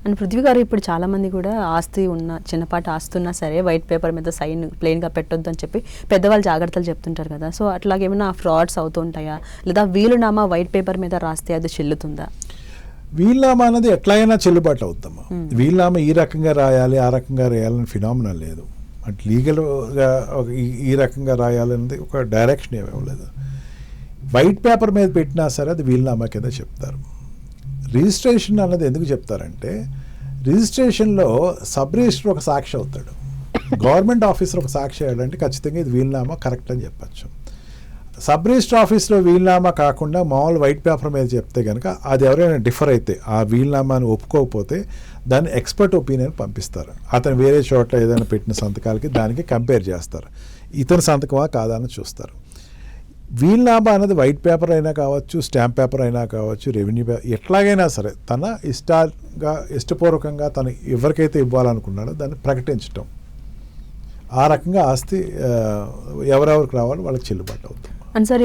And Prithvi గారు ఇప్పుడు చాలామంది కూడా ఆస్తి ఉన్న చిన్నపాటి ఆస్తి ఉన్నా సరే వైట్ పేపర్ మీద సైన్ ప్లెయిన్గా పెట్టొద్దు అని చెప్పి పెద్దవాళ్ళు జాగ్రత్తలు చెప్తుంటారు కదా, సో అట్లాగేమైనా ఫ్రాడ్స్ అవుతుంటాయా, లేదా వీలునామా వైట్ పేపర్ మీద రాస్తే అది చెల్లుతుందా? వీలునామా అనేది ఎట్లయినా చెల్లుబాటు అవుతామా. వీలునామా ఈ రకంగా రాయాలి ఆ రకంగా రాయాలని ఫినామినా లేదు, అంటే లీగల్గా ఈ రకంగా రాయాలనేది ఒక డైరెక్షన్ ఏమవ్వలేదు. వైట్ పేపర్ మీద పెట్టినా సరే అది వీలునామా కింద చెప్తారు. రిజిస్ట్రేషన్ అన్నది ఎందుకు చెప్తారంటే, రిజిస్ట్రేషన్లో సబ్ రిజిస్టర్ ఒక సాక్షి అవుతాడు, గవర్నమెంట్ ఆఫీసర్ ఒక సాక్షి అయ్యాడంటే ఖచ్చితంగా ఇది వీలునామా కరెక్ట్ అని చెప్పచ్చు. సబ్ రిజిస్టర్ ఆఫీస్లో వీలునామా కాకుండా మామూలు వైట్ పేపర్ మీద చెప్తే కనుక అది ఎవరైనా డిఫర్ అయితే ఆ వీలునామాని ఒప్పుకోకపోతే దాన్ని ఎక్స్పర్ట్ ఒపీనియన్ పంపిస్తారు. అతను వేరే చోట్ల ఏదైనా పెట్టిన సంతకాలకి దానికి కంపేర్ చేస్తారు, ఇతని సంతకమా కాదా అని చూస్తారు. వీలునామా అనేది వైట్ పేపర్ అయినా కావచ్చు, స్టాంప్ పేపర్ అయినా కావచ్చు, రెవెన్యూ పేపర్, ఎట్లాగైనా సరే తన ఇష్టపూర్వకంగా తను ఎవరికైతే ఇవ్వాలనుకున్నాడో దాన్ని ప్రకటించటం, ఆ రకంగా ఆస్తి ఎవరెవరికి రావాలో వాళ్ళకి చెల్లుబాటు అవుతుంది. And sir